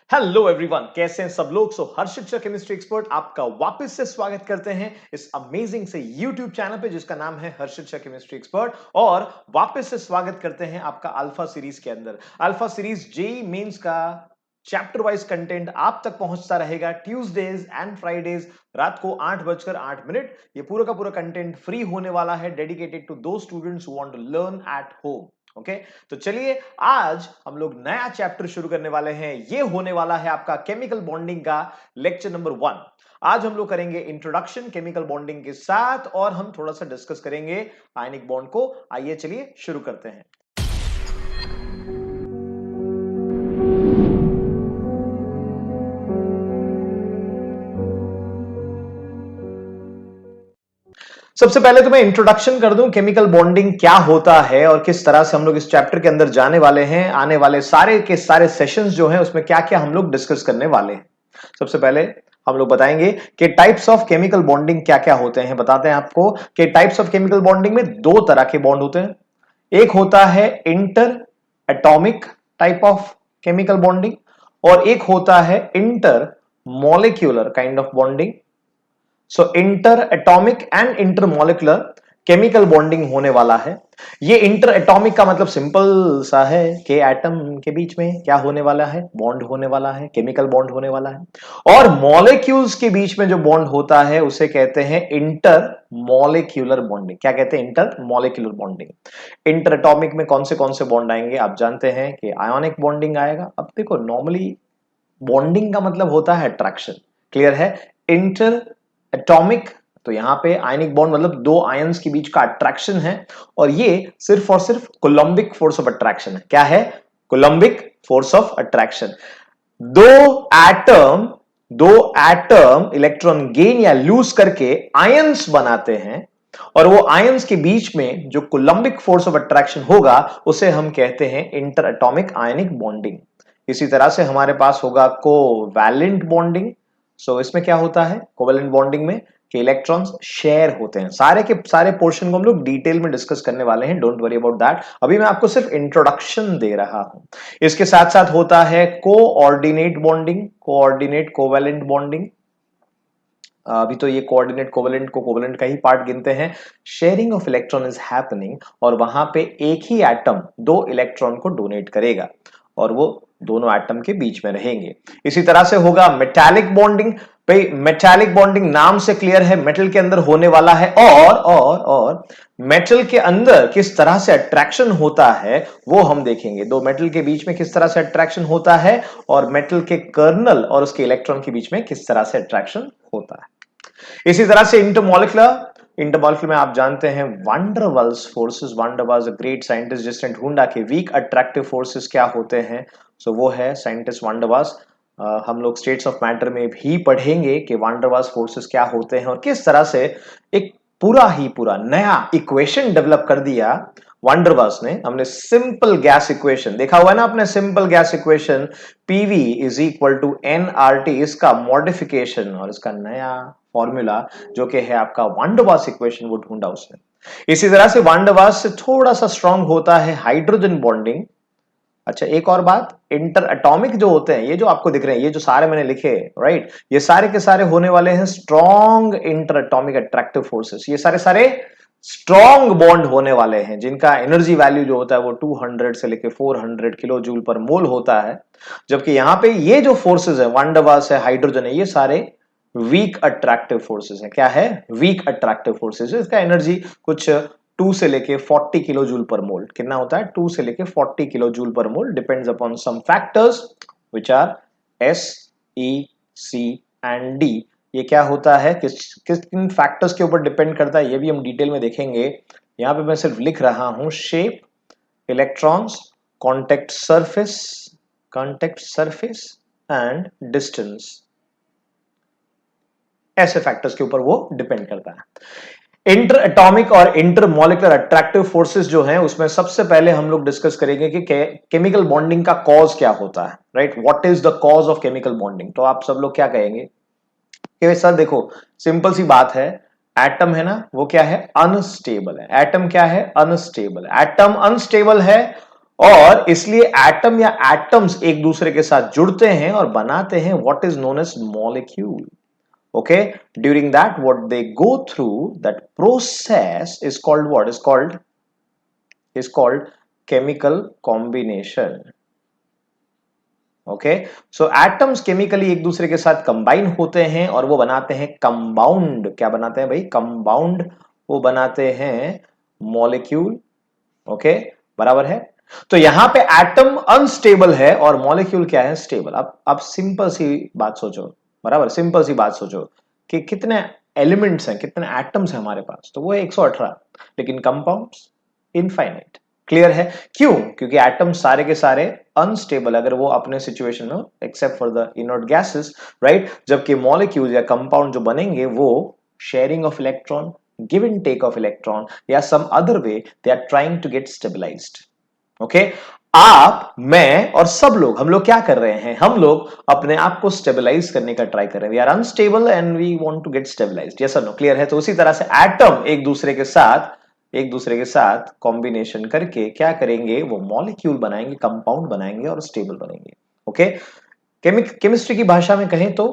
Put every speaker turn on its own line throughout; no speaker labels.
Hello everyone, कैसे हैं सब लोग। हर शिक्षक केमिस्ट्री एक्सपर्ट आपका वापस से स्वागत करते हैं इस अमेजिंग से यूट्यूब चैनल पे जिसका नाम है हर शिक्षक केमिस्ट्री एक्सपर्ट। और वापस से स्वागत करते हैं आपका अल्फा सीरीज के अंदर। अल्फा सीरीज जेईई मेंस का चैप्टर वाइज कंटेंट आप तक पहुंचता रहेगा ट्यूसडेज एंड फ्राइडेज रात को 8:08। ये पूरा का पूरा कंटेंट फ्री होने वाला है, डेडिकेटेड टू दो students who want to learn at home. Okay तो चलिए आज हम लोग नया चैप्टर शुरू करने वाले हैं। ये होने वाला है आपका केमिकल बॉन्डिंग का लेक्चर नंबर 1। आज हम लोग करेंगे इंट्रोडक्शन केमिकल बॉन्डिंग के साथ और हम थोड़ा सा डिस्कस करेंगे आयनिक बॉन्ड को। आइए चलिए शुरू करते हैं। सबसे पहले तो मैं इंट्रोडक्शन कर दूं केमिकल बॉन्डिंग क्या होता है और किस तरह से हम लोग इस चैप्टर के अंदर जाने वाले हैं। आने वाले सारे के सारे सेशंस जो हैं उसमें क्या क्या हम लोग डिस्कस करने वाले हैं। सबसे पहले हम लोग बताएंगे कि टाइप्स ऑफ केमिकल बॉन्डिंग क्या क्या होते हैं। बताते हैं आपको कि टाइप्स ऑफ केमिकल बॉन्डिंग में दो तरह के बॉन्ड होते हैं। एक होता है inter atomic type of chemical bonding और एक होता है inter molecular kind of bonding. So inter atomic and inter molecular chemical bonding होने वाला है। ये इंटर एटॉमिक का मतलब सिंपल सा है कि एटम के बीच में क्या होने वाला है, बॉन्ड होने वाला है, केमिकल बॉन्ड होने वाला है। और मॉलिक्यूल्स के बीच में जो बॉन्ड होता है उसे कहते हैं इंटर मॉलिक्यूलर बॉन्डिंग। क्या कहते हैं? Inter molecular bonding. Inter atomic में कौन से बॉन्ड आएंगे आप जानते हैं कि आयोनिक बॉन्डिंग आएगा। अब देखो नॉर्मली बॉन्डिंग का मतलब होता है अट्रैक्शन, क्लियर है। इंटर एटॉमिक तो यहां पे आयनिक बॉन्ड मतलब दो आयंस के बीच का अट्रैक्शन है और ये सिर्फ और सिर्फ कोलंबिक फोर्स ऑफ अट्रैक्शन है। क्या है? Coulombic force of attraction. दो एटम इलेक्ट्रॉन गेन या लूज करके आयंस बनाते हैं और वो आयंस के बीच में जो कोलंबिक फोर्स ऑफ अट्रैक्शन होगा उसे हम कहते हैं इंटर एटॉमिक आयनिक बॉन्डिंग। इसी तरह से हमारे पास होगा कोवैलेंट बॉन्डिंग। सो इसमें क्या होता है कोवैलेंट बॉन्डिंग में कि इलेक्ट्रॉन्स शेयर होते हैं। सारे के सारे पोर्शन को हम लोग डिटेल में डिस्कस करने वाले हैं, डोंट वरी अबाउट दैट। अभी मैं आपको सिर्फ इंट्रोडक्शन दे रहा हूं। इसके साथ साथ होता है coordinate bonding, coordinate covalent bonding. अभी तो ये कोऑर्डिनेट कोवैलेंट को कोवैलेंट का ही पार्ट गिनते हैं। Sharing of electron is happening और वहां पे एक ही एटम दो इलेक्ट्रॉन को डोनेट करेगा और वो दोनों एटम के बीच में रहेंगे। इसी तरह से होगा मेटालिक बॉन्डिंग। भाई मेटालिक बॉन्डिंग नाम से क्लियर है, मेटल के अंदर होने वाला है। और मेटल के अंदर किस तरह से अट्रैक्शन होता है वो हम देखेंगे। दो मेटल के बीच में किस तरह से अट्रैक्शन होता है और मेटल के कर्नल और उसके इलेक्ट्रॉन के बीच में किस तरह से अट्रैक्शन होता है। इसी तरह से इंटरमॉलिक्यूलर में आप जानते हैं वांडरवाल्स फोर्सेस। वांडरवाल्स ग्रेट साइंटिस्ट जिसने ढूंढा कि वीक अट्रैक्टिव फोर्सेस क्या होते हैं। सो वो है साइंटिस्ट वांडरवाल्स। हम लोग स्टेट्स ऑफ मैटर में भी पढ़ेंगे कि वांडरवाल्स फोर्सेस क्या होते हैं और किस तरह से एक पूरा नया इक्वेशन डेवलप कर दिया वांडरवाल्स ने। हमने सिंपल गैस इक्वेशन देखा हुआ है ना, अपने simple gas equation PV is equal to NRT, इसका मॉडिफिकेशन और इसका नया फॉर्मूला जो कि है आपका वांडरवाल्स इक्वेशन, वो ढूंढा उसने। इसी तरह से वांडरवाल्स से थोड़ा सा स्ट्रांग होता है हाइड्रोजन बॉन्डिंग। अच्छा एक और बात, इंटर एटॉमिक जो होते हैं, ये जो आपको दिख रहे हैं, ये जो सारे मैंने लिखे, राइट, ये सारे के सारे होने वाले हैं strong inter atomic attractive forces. ये सारे सारे स्ट्रॉन्ग बॉन्ड होने वाले हैं जिनका एनर्जी वैल्यू जो होता है वो 200 से लेके 400 किलो जूल पर मोल होता है। जबकि यहां पे ये जो फोर्सेस है, वांडरवाल्स है, हाइड्रोजन है, ये सारे वीक अट्रैक्टिव फोर्सेस है। क्या है? Weak attractive forces. इसका एनर्जी कुछ 2 से लेके 40 किलो जूल पर मोल। कितना होता है? 2 से लेके 40 kilo joule per mole, depends upon some factors which are S, E, C and D. ये क्या होता है, किस किन फैक्टर्स के ऊपर डिपेंड करता है ये भी हम डिटेल में देखेंगे। यहां पे मैं सिर्फ लिख रहा हूं shape, electrons, contact surface and distance. ऐसे फैक्टर्स के ऊपर वो डिपेंड करता है। इंटर एटॉमिक और इंटर मॉलिक्यूलर अट्रैक्टिव फोर्सेस जो हैं उसमें सबसे पहले हम लोग डिस्कस करेंगे कि केमिकल बॉन्डिंग का कॉज क्या होता है, right, what is the cause of chemical bonding. तो आप सब लोग क्या कहेंगे कि सर देखो सिंपल सी बात है, एटम है ना वो क्या है? अनस्टेबल है। एटम क्या है? अनस्टेबल है। एटम अनस्टेबल है और इसलिए एटम या एटम्स एक दूसरे के साथ जुड़ते हैं और बनाते हैं what is known as molecule. Okay, during that what they go through, that process is called what is called chemical combination. Okay, so atoms chemically एक दूसरे के साथ कंबाइन होते हैं और वो बनाते हैं कंपाउंड. क्या बनाते हैं भाई? कंपाउंड. वो बनाते हैं मॉलिक्यूल. ओके, बराबर है. तो यहां पे एटम अनस्टेबल है और मॉलिक्यूल क्या है? स्टेबल. अब सिंपल सी बात सोचो, बराबर, सिंपल सी बात सोचो कि कितने एलिमेंट्स हैं, कितने एटम्स हैं हमारे पास, तो वो है 118, लेकिन कंपाउंड्स इनफाइनाइट. क्लियर है? क्यों? क्योंकि एटम सारे के सारे अनस्टेबल अगर वो अपने सिचुएशन में, except for the inert gases, right, जबकि मॉलिक्यूल या कंपाउंड जो बनेंगे वो sharing of electron, give and take of electron या some other way they are trying to get stabilized. Okay, आप, मैं और सब लोग, हम लोग क्या कर रहे हैं? हम लोग अपने आप को स्टेबलाइज करने का ट्राई कर रहे हैं. We are unstable and we want to get stabilized. Yes और नो? क्लियर है? तो उसी तरह से एटम एक दूसरे के साथ कॉम्बिनेशन करके क्या करेंगे? वो मॉलिक्यूल बनाएंगे, कंपाउंड बनाएंगे और स्टेबल बनेंगे. ओके, केमिस्ट्री की भाषा में कहें तो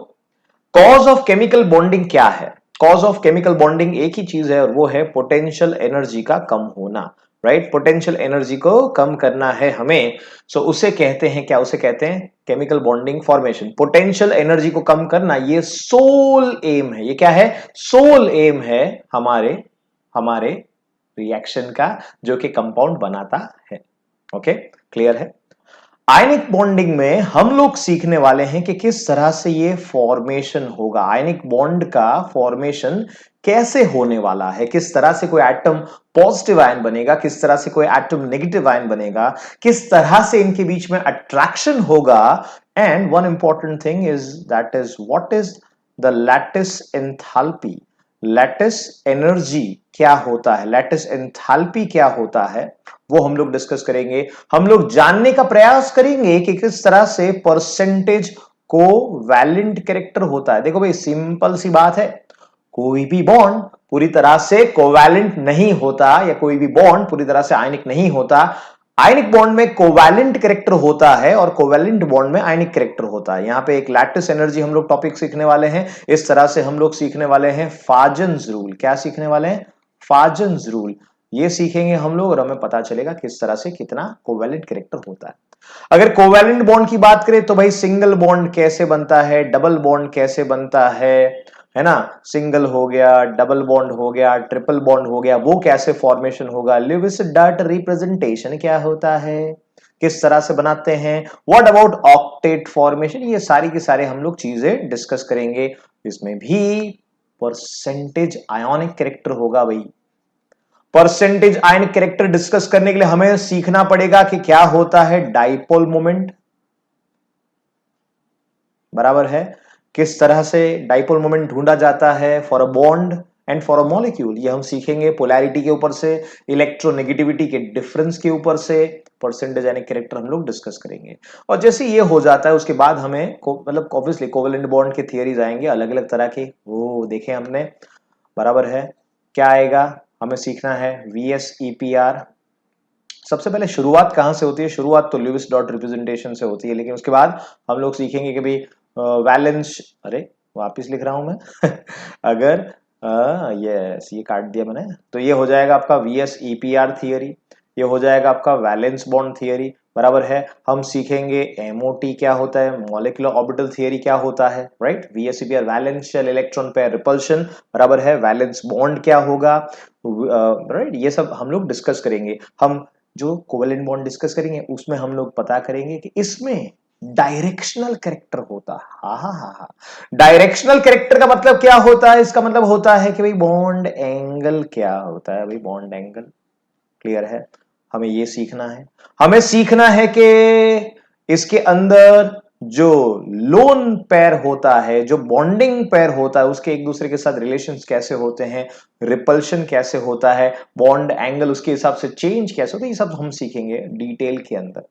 कॉज ऑफ केमिकल बॉन्डिंग क्या है? कॉज ऑफ केमिकल बॉन्डिंग एक ही चीज है और वो है पोटेंशियल एनर्जी का कम होना. राइट, पोटेंशियल एनर्जी को कम करना है हमें. सो उसे कहते हैं क्या? उसे कहते हैं chemical bonding formation. Potential energy को कम करना, ये सोल एम है. ये क्या है? सोल एम है हमारे हमारे रिएक्शन का, जो कि कंपाउंड बनाता है. ओके, क्लियर है? आयनिक बॉन्डिंग में हम लोग सीखने वाले हैं कि किस तरह से ये फॉर्मेशन होगा. आयनिक बॉन्ड का फॉर्मेशन कैसे होने वाला है, किस तरह से कोई एटम पॉजिटिव आयन बनेगा, किस तरह से कोई एटम नेगेटिव आयन बनेगा, किस तरह से इनके बीच में अट्रैक्शन होगा. And one important thing is that is what is the lattice enthalpy. Lattice energy क्या होता है, लैटिस एंथैल्पी क्या होता है, वो हम लोग डिस्कस करेंगे. हम लोग जानने का प्रयास करेंगे कि किस तरह से परसेंटेज कोवैलेंट कैरेक्टर होता है. देखो भाई, सिंपल सी बात है, कोई भी बॉन्ड पूरी तरह से कोवैलेंट नहीं होता या कोई भी बॉन्ड पूरी तरह से आयनिक नहीं होता. आयनिक बॉन्ड में कोवैलेंट कैरेक्टर होता है और कोवैलेंट बॉन्ड में आयनिक कैरेक्टर होता है. यहां पे एक लैटिस एनर्जी हम लोग टॉपिक सीखने वाले हैं. इस तरह से हम लोग सीखने वाले हैं फाजन्स रूल. क्या सीखने वाले हैं? फाजन्स रूल. ये सीखेंगे हम लोग और हमें पता चलेगा किस तरह से कितना कोवैलेंट कैरेक्टर होता है. अगर कोवैलेंट बॉन्ड की बात करें तो भाई सिंगल बॉन्ड कैसे बनता है, डबल बॉन्ड कैसे बनता है ना? सिंगल हो गया, डबल बॉन्ड हो गया, ट्रिपल बॉन्ड हो गया, वो कैसे फॉर्मेशन होगा. लुईस डॉट रिप्रेजेंटेशन क्या होता है, किस तरह से बनाते हैं. What about octet formation. ये सारी की सारे हम लोग चीजें डिस्कस करेंगे. इसमें भी परसेंटेज आयोनिक कैरेक्टर होगा भाई. परसेंटेज आयन कैरेक्टर डिस्कस करने के लिए हमें सीखना पड़ेगा कि क्या होता है डाइपोल मोमेंट. बराबर है? किस तरह से डाइपोल मोमेंट ढूंढा जाता है for a bond and for a molecule. ये हम सीखेंगे पोलैरिटी के ऊपर से, इलेक्ट्रोनेगेटिविटी के डिफरेंस के ऊपर से परसेंटेज यानी कैरेक्टर हम लोग डिस्कस करेंगे. और जैसे ये हो जाता है उसके बाद हमें मतलब ऑब्वियसली कोवेलेंट बॉन्ड के थियरीज आएंगे अलग अलग तरह के, वो देखे हमने. बराबर है? क्या आएगा? हमें सीखना है VSEPR. सबसे पहले शुरुआत कहां से होती है? शुरुआत तो लुईस डॉट रिप्रेजेंटेशन से होती है, लेकिन उसके बाद हम लोग सीखेंगे कि भाई वैलेंस, अरे वापिस लिख रहा हूं मैं अगर यस, ये काट दिया मैंने, तो ये हो जाएगा आपका VSEPR थियरी. ये हो जाएगा आपका वैलेंस बॉन्ड थियरी. बराबर है? हम सीखेंगे MOT क्या होता है, मॉलिक्यूलर ऑर्बिटल थियरी क्या होता है. Right, VSEPR valence shell electron pair repulsion. बराबर है? वैलेंस बॉन्ड क्या होगा. राइट, ये सब हम लोग डिस्कस करेंगे. हम जो कोवेलेंट बॉन्ड डिस्कस करेंगे उसमें हम लोग पता करेंगे कि इसमें डायरेक्शनल कैरेक्टर होता है. हा हा हा हा. डायरेक्शनल कैरेक्टर का मतलब क्या होता है? इसका मतलब होता है कि भाई बॉन्ड एंगल क्या होता है. भाई बॉन्ड एंगल. क्लियर है? हमें ये सीखना है. हमें सीखना है कि इसके अंदर जो लोन पेयर होता है, जो बॉन्डिंग पेयर होता है, उसके एक दूसरे के साथ रिलेशंस कैसे होते हैं, रिपल्शन कैसे होता है, बॉन्ड एंगल उसके हिसाब से चेंज कैसे होता है, ये सब हम सीखेंगे डिटेल के अंदर.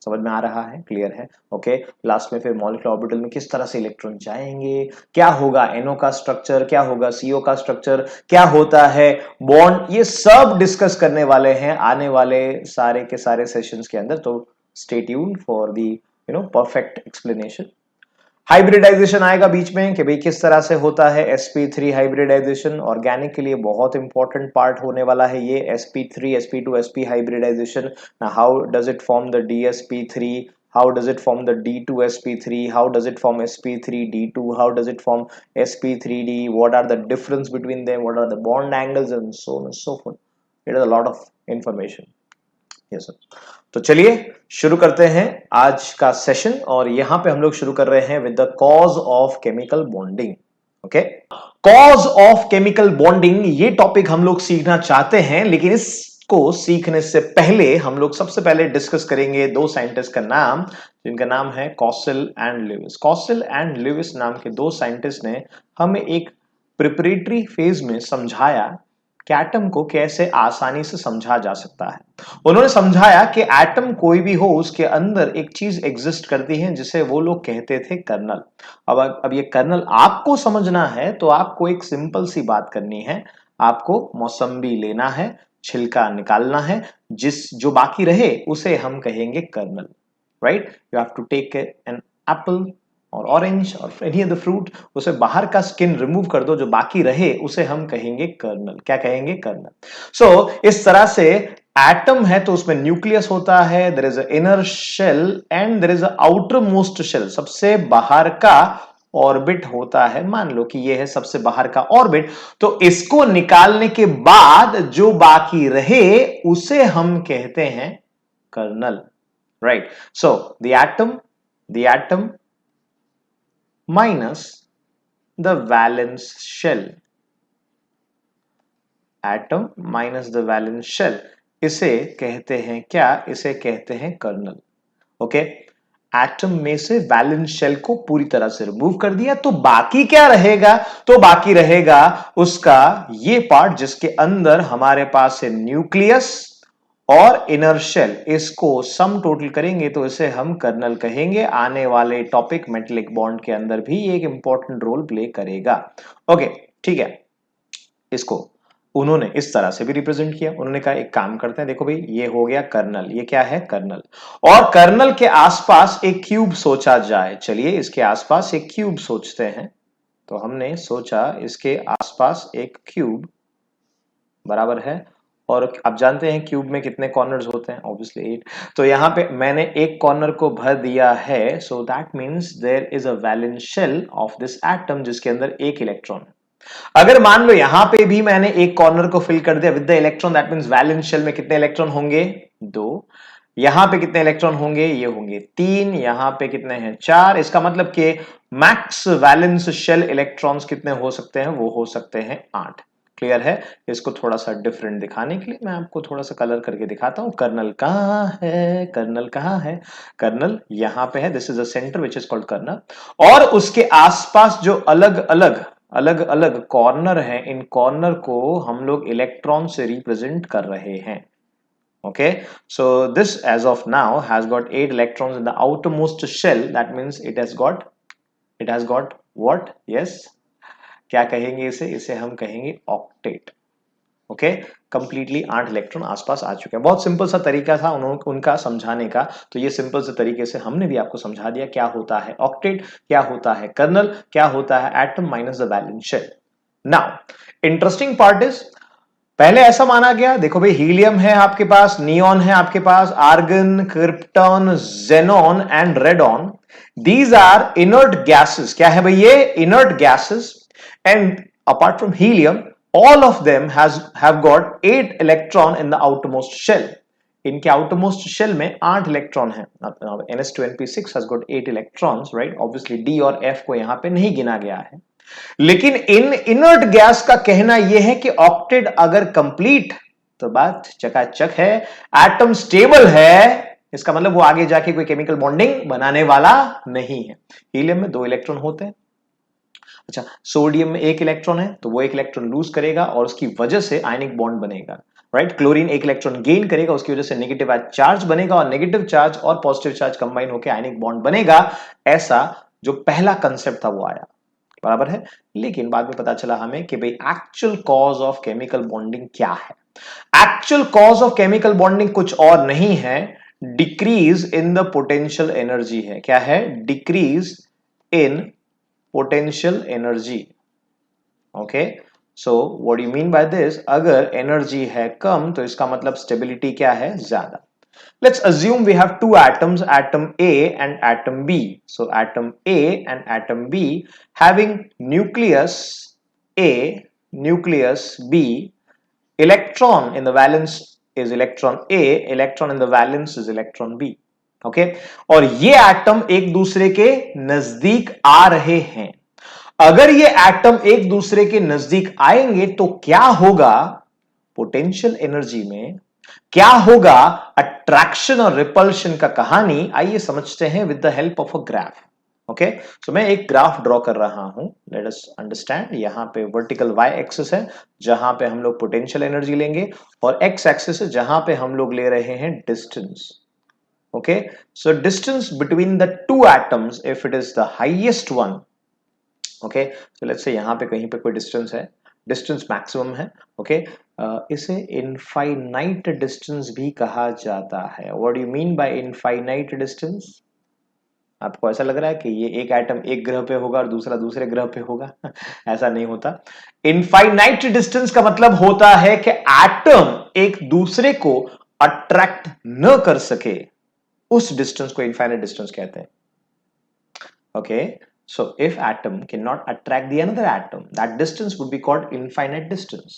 समझ में आ रहा है, क्लियर है? ओके, लास्ट में फिर मॉलिक्यूलर ऑर्बिटल में किस तरह से इलेक्ट्रॉन जाएंगे, क्या होगा NO का स्ट्रक्चर, क्या होगा CO का स्ट्रक्चर, क्या होता है बॉन्ड, ये सब डिस्कस करने वाले हैं आने वाले सारे के सारे सेशंस के अंदर। तो stay tuned for the perfect explanation. Hybridization आएगा बीच में कि भाई किस तरह से होता है sp3 हाइब्रिडाइजेशन, ऑर्गेनिक के लिए बहुत इंपॉर्टेंट पार्ट होने वाला है ये sp3 sp2 sp hybridization. How does it form the dsp3, how does it form the d2sp3, how does it form sp3d2, how does it form sp3d, what are the difference between them, what are the bond angles and so on and so forth. It is a lot of information. Yes sir. तो चलिए शुरू करते हैं आज का session, और यहां पे हम लोग शुरू कर रहे हैं with the cause of chemical bonding. Okay, cause of chemical bonding ये टॉपिक हम लोग सीखना चाहते हैं, लेकिन इसको सीखने से पहले हम लोग सबसे पहले डिस्कस करेंगे दो साइंटिस्ट का नाम, जिनका नाम है कॉसेल एंड ल्यूइस। कॉसेल एंड ल्यूइस नाम के दो साइंटिस्ट ने हमें एक प्रिपरेटरी फेज में समझाया कि एटम को कैसे आसानी से समझा जा सकता है। उन्होंने समझाया कि एटम कोई भी हो उसके अंदर एक चीज एग्जिस्ट करती है जिसे वो लोग कहते थे कर्नल। अब ये कर्नल आपको समझना है तो आपको एक सिंपल सी बात करनी है, आपको मौसम्बी लेना है, छिलका निकालना है, जो बाकी रहे उसे हम कहेंगे kernel. Right, you have to take an apple और ऑरेंज और एनी अदर फ्रूट, उसे बाहर का स्किन रिमूव कर दो, जो बाकी रहे उसे हम कहेंगे कर्नल। क्या कहेंगे? कर्नल। सो इस तरह से एटम है तो उसमें न्यूक्लियस होता है, there is a inner shell and there is a outer most shell, सबसे बाहर का ऑर्बिट होता है। मान लो कि ये है सबसे बाहर का ऑर्बिट, तो इसको निकालने के बाद जो बाकी रहे उसे हम कहते हैं kernel. Right, so the atom minus the valence shell, atom minus the valence shell, इसे कहते हैं क्या? इसे कहते हैं कर्नल। ओके, एटम में से वैलेंस शेल को पूरी तरह से रिमूव कर दिया, तो बाकी क्या रहेगा? तो बाकी रहेगा उसका ये पार्ट जिसके अंदर हमारे पास है न्यूक्लियस और इनर शेल, इसको सम टोटल करेंगे तो इसे हम कर्नल कहेंगे। आने वाले टॉपिक मेटेलिक बॉन्ड के अंदर भी एक इंपॉर्टेंट रोल प्ले करेगा। ओके, ठीक है, इसको उन्होंने इस तरह से भी रिप्रेजेंट किया। उन्होंने कहा एक काम करते हैं, देखो भाई ये हो गया कर्नल, ये क्या है? कर्नल। और कर्नल के आसपास एक क्यूब सोचा जाए। चलिए इसके आसपास एक क्यूब सोचते हैं। तो हमने सोचा इसके आसपास एक क्यूब बराबर है, और आप जानते हैं क्यूब में कितने कॉर्नर्स होते हैं? ऑब्वियसली 8। तो यहां पे मैंने एक कॉर्नर को भर दिया है, so that means there is a valence shell of this atom जिसके अंदर एक इलेक्ट्रॉन है। अगर मान लो यहां पे भी मैंने एक कॉर्नर को फिल कर दिया with the electron, that means valence shell में कितने इलेक्ट्रॉन होंगे? 2। यहां पे कितने इलेक्ट्रॉन होंगे? ये होंगे 3। यहां पे कितने हैं? 4। इसका मतलब कि मैक्स वैलेंस शेल इलेक्ट्रॉन्स कितने हो सकते हैं? वो हो सकते हैं 8। क्लियर है? इसको थोड़ा सा डिफरेंट दिखाने के लिए मैं आपको थोड़ा सा कलर करके दिखाता हूं। कर्नल कहां है? कर्नल कहां है? कर्नल यहां पे है, this is a centre which is called kernel. और उसके आसपास जो अलग अलग कॉर्नर है, इन कॉर्नर को हम लोग इलेक्ट्रॉन से रिप्रेजेंट कर रहे हैं। Okay, so this as of now has got 8 electrons in the outermost shell. That means it has got what? Yes, क्या कहेंगे इसे? इसे हम कहेंगे ऑक्टेट। ओके, कंप्लीटली 8 इलेक्ट्रॉन आसपास आ चुके हैं। बहुत सिंपल सा तरीका था उनका समझाने का, तो ये सिंपल से तरीके से हमने भी आपको समझा दिया क्या होता है ऑक्टेट, क्या होता है कर्नल, क्या होता है atom minus the valence shell. Now interesting part is, पहले ऐसा माना गया, देखो भाई हीलियम है आपके पास, नियॉन है आपके पास, argon, krypton, xenon and radon, these are inert gases. क्या है भाई? ये inert gases. And apart from helium, all of them have got 8 electron in the outermost shell. इनके outermost shell में 8 इलेक्ट्रॉन है। NS2np6 has got 8 electrons, right? Obviously D और F को यहां पे नहीं गिना गया है, लेकिन इन इनर्ट गैस का कहना यह है कि ऑक्टेट अगर कंप्लीट तो बात चकाचक है, एटम स्टेबल है, इसका मतलब वो आगे जाके कोई केमिकल बॉन्डिंग बनाने वाला नहीं है। हीलियम में 2 इलेक्ट्रॉन होते हैं। अच्छा, सोडियम में 1 इलेक्ट्रॉन है, तो वो 1 इलेक्ट्रॉन लूज करेगा और उसकी वजह से आयनिक बॉन्ड बनेगा। राइट। क्लोरीन एक इलेक्ट्रॉन गेन करेगा, उसकी वजह से नेगेटिव चार्ज बनेगा और नेगेटिव चार्ज और पॉजिटिव चार्ज कंबाइन होकर आयनिक बॉन्ड बनेगा। ऐसा जो पहला कंसेप्ट था वो आया, बराबर है। लेकिन बाद में पता चला हमें कि भाई actual cause of chemical bonding क्या है। Actual cause of chemical bonding कुछ और नहीं है, decrease in the potential energy है। क्या है? Decrease in potential energy. Okay, so what you mean by this, अगर एनर्जी है कम तो इसका मतलब स्टेबिलिटी क्या है? ज्यादा। Let's assume we have two atoms, atom A and atom B. So atom A and atom B having nucleus A, nucleus B, electron in the valence is electron A, electron in the valence is electron B. Okay? और ये atom एक दूसरे के नजदीक आ रहे हैं। अगर ये एटम एक दूसरे के नजदीक आएंगे तो क्या होगा पोटेंशियल एनर्जी में, क्या होगा अट्रैक्शन और रिपल्शन का कहानी आइए समझते हैं with the help of a graph. Okay, so मैं एक ग्राफ ड्रॉ कर रहा हूं, लेट अस अंडरस्टैंड। यहां पे वर्टिकल वाई एक्सिस है जहां पे हम लोग पोटेंशियल एनर्जी लेंगे, और एक्स एक्सिस है जहां पे हम लोग ले रहे हैं distance. Okay, so distance between the two atoms if it is the highest one, okay, so let's say यहां पे कहीं पे कोई डिस्टेंस है, डिस्टेंस मैक्सिमम है। ओके, इसे इनफाइनाइट डिस्टेंस भी कहा जाता है। What do you mean bye infinite distance? आपको ऐसा लग रहा है कि ये एक एटम एक ग्रह पे होगा और दूसरा दूसरे ग्रह पे होगा? ऐसा नहीं होता। इनफाइनाइट डिस्टेंस का मतलब होता है कि एटम एक दूसरे को अट्रैक्ट न कर सके, उस डिस्टेंस को इनफाइनाइट डिस्टेंस कहते हैं। Okay, so if atom cannot attract the another atom, that distance would be called infinite distance.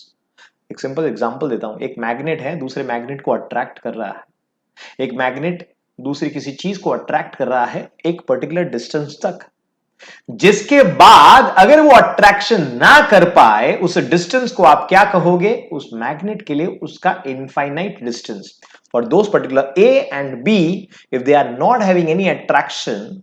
एक सिंपल एग्जांपल देता हूं, एक मैग्नेट है दूसरे मैग्नेट को अट्रैक्ट कर रहा है, एक मैग्नेट दूसरी किसी चीज को अट्रैक्ट कर रहा है एक पर्टिकुलर डिस्टेंस तक, जिसके बाद अगर वो अट्रैक्शन ना कर पाए उस डिस्टेंस को आप क्या कहोगे? उस मैग्नेट के लिए उसका infinite distance. For those particular A and B, if they are not having any attraction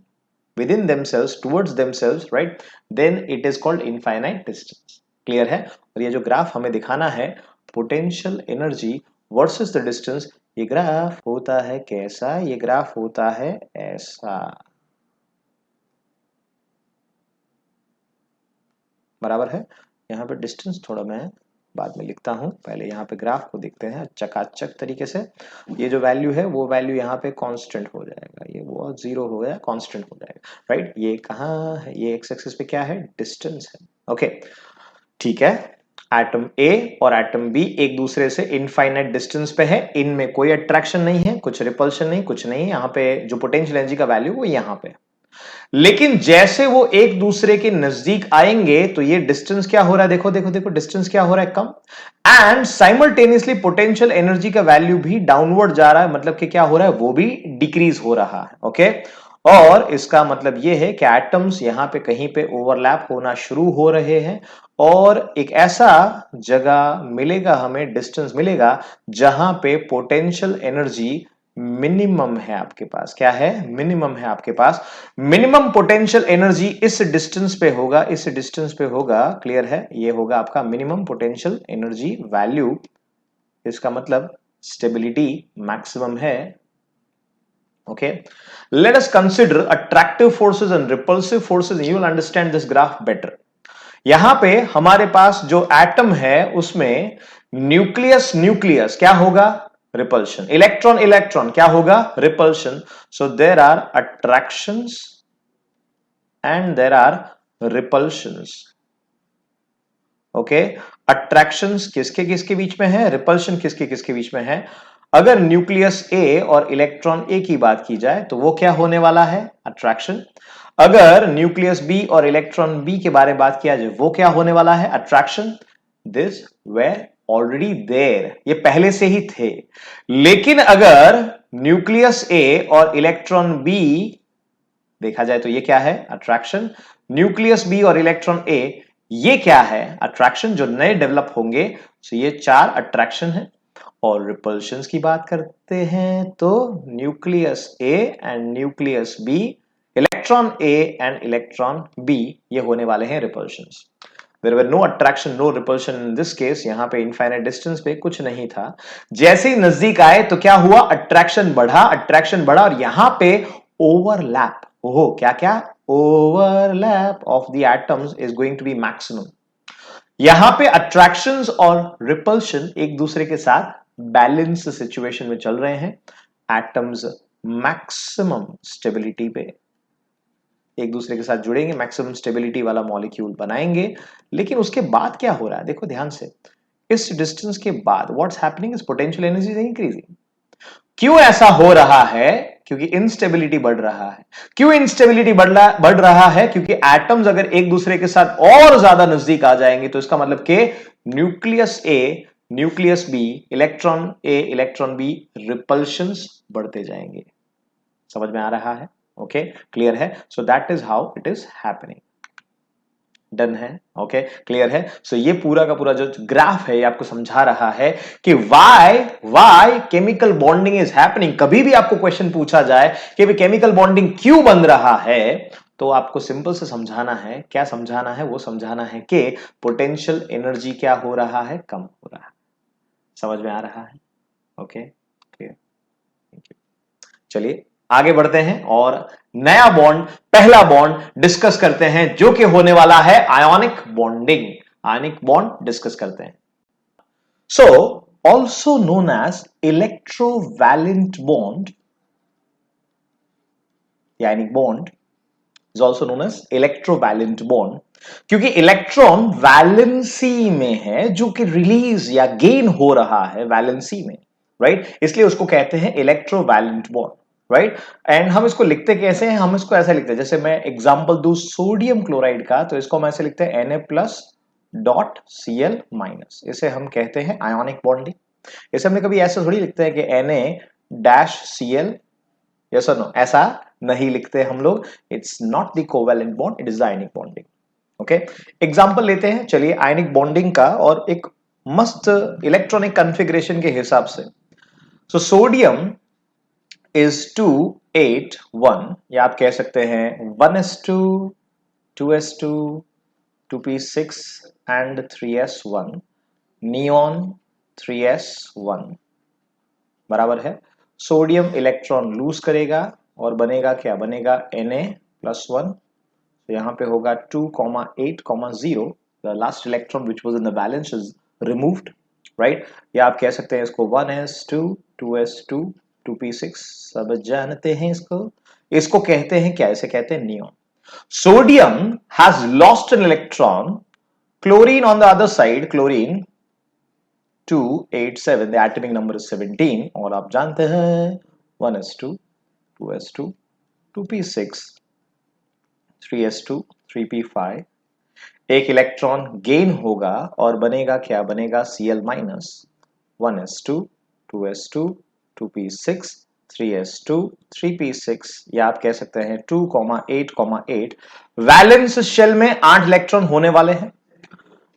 within themselves towards themselves, right, then it is called infinite distance. Clear है? और ये जो ग्राफ हमें दिखाना है potential energy versus the distance, ये graph होता है कैसा? ये ग्राफ होता है ऐसा, बराबर है। यहां पे डिस्टेंस थोड़ा मैं बाद में लिखता हूं, पहले यहां पे ग्राफ को देखते हैं चकाचक तरीके से। ये जो वैल्यू है वो वैल्यू यहां पे कांस्टेंट हो जाएगा, ये वो जीरो हो गया, कांस्टेंट हो जाएगा, राइट। ये कहां है? ये एक्स एक्सिस पे क्या है? डिस्टेंस है। ओके, ठीक है। एटम ए और एटम बी एक दूसरे से इनफाइनाइट डिस्टेंस पे है, इनमें कोई अट्रैक्शन नहीं है, कुछ रिपल्शन नहीं, कुछ नहीं। यहां पे जो पोटेंशियल एनर्जी का वैल्यू वो यहां पे, लेकिन जैसे वो एक दूसरे के नजदीक आएंगे तो ये डिस्टेंस क्या हो रहा है? देखो देखो देखो, डिस्टेंस क्या हो रहा है? कम। एंड साइमल्टेनियसली पोटेंशियल एनर्जी का वैल्यू भी डाउनवर्ड जा रहा है, मतलब कि क्या हो रहा है? वो भी डिक्रीज हो रहा है। ओके, और इसका मतलब ये है कि एटम्स यहां पे कहीं पे ओवरलैप होना शुरू हो रहे हैं, और एक ऐसा जगह मिलेगा हमें, डिस्टेंस मिलेगा जहां पे पोटेंशियल एनर्जी मिनिमम है आपके पास। क्या है? मिनिमम है आपके पास। मिनिमम पोटेंशियल एनर्जी इस डिस्टेंस पे होगा, इस डिस्टेंस पे होगा। क्लियर है? ये होगा आपका मिनिमम पोटेंशियल एनर्जी वैल्यू। इसका मतलब स्टेबिलिटी मैक्सिमम है। Okay, let us consider attractive forces and repulsive forces, you will understand this graph better. यहां पे हमारे पास जो एटम है उसमें न्यूक्लियस न्यूक्लियस क्या होगा? रिपल्शन। इलेक्ट्रॉन इलेक्ट्रॉन क्या होगा? Repulsion. So there are attractions and there are repulsions. Okay, attractions किसके किसके बीच में है? रिपल्शन किसके किसके बीच में है? अगर न्यूक्लियस ए और इलेक्ट्रॉन ए की बात की जाए तो वो क्या होने वाला है? अट्रैक्शन। अगर न्यूक्लियस बी और इलेक्ट्रॉन बी के बारे में बात किया जाए वो क्या होने वाला है? Attraction. This were already there, ये पहले से ही थे। लेकिन अगर न्यूक्लियस ए और इलेक्ट्रॉन बी देखा जाए तो ये क्या है? अट्रैक्शन। न्यूक्लियस बी और इलेक्ट्रॉन ए ये क्या है? अट्रैक्शन। जो नए डेवलप होंगे, तो ये चार अट्रैक्शन है। और रिपल्शंस की बात करते हैं तो nucleus A and nucleus B, electron A and electron B, ये होने वाले हैं repulsions. There were no attraction no repulsion in this case, यहां पे इनफाइनाइट डिस्टेंस पे कुछ नहीं था। जैसे ही नजदीक आए तो क्या हुआ, अट्रैक्शन बढ़ा और यहां पे ओवरलैप, ओहो क्या क्या, overlap of the atoms is going to be maximum. यहां पे अट्रैक्शंस और रिपल्शन एक दूसरे के साथ बैलेंस सिचुएशन में चल रहे हैं। एटम्स मैक्सिमम स्टेबिलिटी पे एक दूसरे के साथ जुड़ेंगे, मैक्सिमम स्टेबिलिटी वाला मॉलिक्यूल बनाएंगे। लेकिन उसके बाद क्या हो रहा है, देखो ध्यान से, इस डिस्टेंस के बाद what's happening is potential energy is increasing. क्यों ऐसा हो रहा है, क्योंकि इंस्टेबिलिटी बढ़ रहा है। क्यों इंस्टेबिलिटी बढ़ रहा है, क्योंकि एटम्स अगर एक दूसरे के साथ और ज्यादा नजदीक आ जाएंगे तो इसका मतलब कि न्यूक्लियस ए न्यूक्लियस बी, इलेक्ट्रॉन ए इलेक्ट्रॉन बी रिपल्शंस बढ़ते जाएंगे। समझ में आ रहा है? ओके, क्लियर है? So that is how it is happening. Done है? ओके, क्लियर है? सो ये पूरा का पूरा जो ग्राफ है ये आपको समझा रहा है कि why chemical bonding is happening. कभी भी आपको क्वेश्चन पूछा जाए कि भी केमिकल बॉन्डिंग क्यों बन रहा है, तो आपको सिंपल से समझाना है। क्या समझाना है? वो समझाना है कि पोटेंशियल एनर्जी क्या हो रहा है, कम हो रहा है। समझ में आ रहा है? Okay, clear, thank you. चलिए आगे बढ़ते हैं और नया बॉन्ड, पहला बॉन्ड डिस्कस करते हैं जो कि होने वाला है ionic bonding. Ionic bond discuss करते हैं। So also known as electrovalent bond, ionic bond is also known as electrovalent bond, क्योंकि इलेक्ट्रॉन वैलेंसी में है जो कि रिलीज या गेन हो रहा है वैलेंसी में, राइट? इसलिए उसको कहते हैं इलेक्ट्रोवैलेंट बॉन्ड, राइट? एंड हम इसको लिखते कैसे हैं? हम इसको ऐसे लिखते हैं, जैसे मैं एग्जांपल दूं सोडियम क्लोराइड का, तो इसको हम ऐसे लिखते हैं Na+.Cl-, इसे हम कहते हैं आयोनिक बॉन्डिंग। इसे हमने कभी ऐसे थोड़ी लिखते हैं कि Na-Cl, यस और नो, ऐसा नहीं लिखते हम लोग। It's not the covalent bond, it is ionic bonding. Okay, example लेते हैं चलिए आयनिक बॉन्डिंग का, और एक मस्त इलेक्ट्रॉनिक कॉन्फ़िगरेशन के हिसाब से। सो सोडियम इज 281, या आप कह सकते हैं 1s2, 2s2, 2p6 and 3s1, neon 3s1 बराबर है। सोडियम इलेक्ट्रॉन लूज करेगा और बनेगा क्या, बनेगा Na+1। तो यहां पे होगा 2,8,0, the last electron which was in the balance is removed, right? या आप कह सकते हैं इसको 1s2, 2s2, 2p6, सब जानते हैं इसको। इसको कहते हैं क्या, इसे कहते हैं neon. Sodium has lost an electron, chlorine on the other side, chlorine 287, the atomic number is 17, और आप जानते हैं 1s2, 2s2, 2p6, 3s2, 3p5, एक इलेक्ट्रॉन गेन होगा और बनेगा क्या, बनेगा Cl-, 1s2, 2s2, 2p6, 3s2, 3p6, या आप कह सकते हैं 2,8,8। वैलेंस शेल में 8 इलेक्ट्रॉन होने वाले हैं।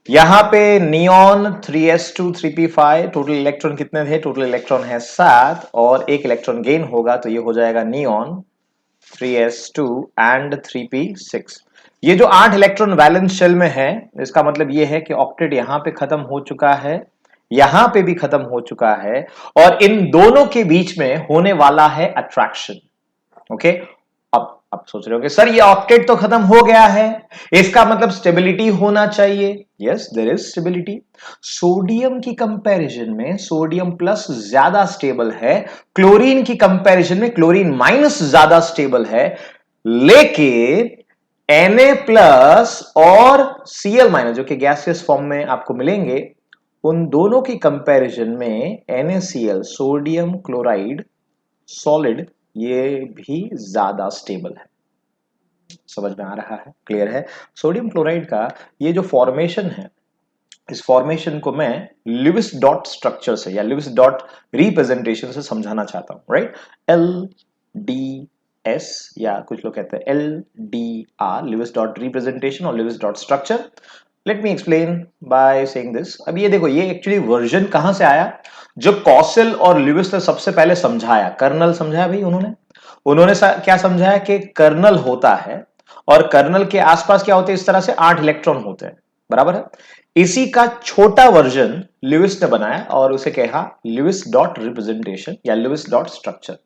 यहां पे neon 3s2, 3p5, total electron कितने थे, टोटल इलेक्ट्रॉन है 7, और एक इलेक्ट्रॉन गेन होगा तो ये हो जाएगा नियॉन 3s2 एंड 3p6। ये जो 8 इलेक्ट्रॉन वैलेंस शेल में है, इसका मतलब ये है कि ऑक्टेट यहां पे खत्म हो चुका है, यहां पे भी खत्म हो चुका है, और इन दोनों के बीच में होने वाला है अट्रैक्शन। ओके, अब सोच रहे हो कि सर ये ऑक्टेट तो खत्म हो गया है, इसका मतलब स्टेबिलिटी होना चाहिए। Yes, there is stability. Sodium की कंपैरिजन में सोडियम प्लस ज्यादा स्टेबल है, क्लोरीन की कंपैरिजन में क्लोरीन माइनस ज्यादा स्टेबल है, लेकिन Na प्लस और Cl- जो कि गैसियस फॉर्म में आपको मिलेंगे, उन दोनों की कंपैरिजन में NaCl, सोडियम क्लोराइड सॉलिड, ये भी ज्यादा स्टेबल है। समझ में आ रहा है? क्लियर है? सोडियम क्लोराइड का ये जो फॉर्मेशन है, इस फॉर्मेशन को मैं लिविस डॉट स्ट्रक्चर से या लिविस डॉट रिप्रेजेंटेशन से समझाना चाहता हूं, राइट? LDS, या कुछ लोग कहते हैं LDR, लिविस डॉट रिप्रेजेंटेशन और Lewis dot structure. Let me explain by saying this. अब ये देखो, ये एक्चुअली वर्जन कहां से आया, जो कॉसेल और लिविस ने सबसे पहले समझाया, कर्नल समझाया भाई उन्होंने क्या समझाया कि कर्नल होता है, और कर्नल के आसपास क्या होते हैं, इस तरह से 8 इलेक्ट्रॉन होते हैं, बराबर है। इसी का छोटा वर्जन लुइस ने बनाया और उसे कहा लुइस डॉट रिप्रेजेंटेशन या लुइस डॉट स्ट्रक्चर।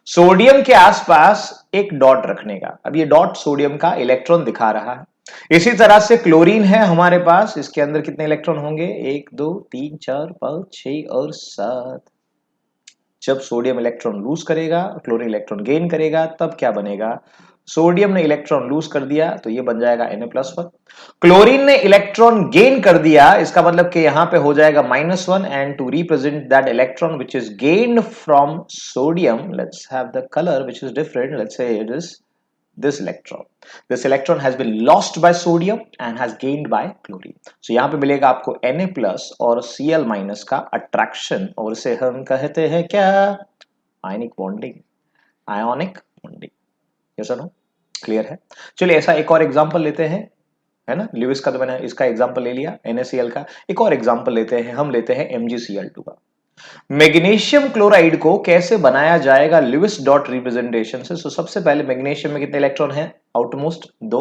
सोडियम के आसपास एक डॉट रखने का। अब ये डॉट सोडियम का इलेक्ट्रॉन दिखा रहा है। इसी तरह से क्लोरीन है हमारे पास, इसके अंदर कितने इलेक्ट्रॉन होंगे? 1 2 3 4 5 6 और 7। जब सोडियम इलेक्ट्रॉन लूज करेगा, क्लोरीन इलेक्ट्रॉन गेन करेगा, तब क्या बनेगा? सोडियम ने इलेक्ट्रॉन लूज कर दिया तो ये बन जाएगा Na+1। क्लोरीन ने इलेक्ट्रॉन गेन कर दिया, इसका मतलब कि यहां पे हो जाएगा -1। And to represent that electron which is gained from sodium, let's have the colour which is different. Let's say it is this electron. This electron has been lost by sodium and has gained by chlorine. So यहाँ पे मिलेगा आपको Na plus और Cl minus का attraction, और इसे हम कहते हैं क्या? Ionic bonding. Ionic bonding. Yes और नो? क्लियर है? चलिए ऐसा एक और एग्जांपल लेते हैं, है ना? लुइस का तो मैंने इसका एग्जांपल ले लिया NaCl का। एक और एग्जांपल लेते हैं, हम लेते हैं MgCl2 का। मैग्नीशियम क्लोराइड को कैसे बनाया जाएगा लुइस डॉट रिप्रेजेंटेशन से? सबसे पहले मैग्नीशियम में कितने इलेक्ट्रॉन हैं? आउटमोस्ट 2।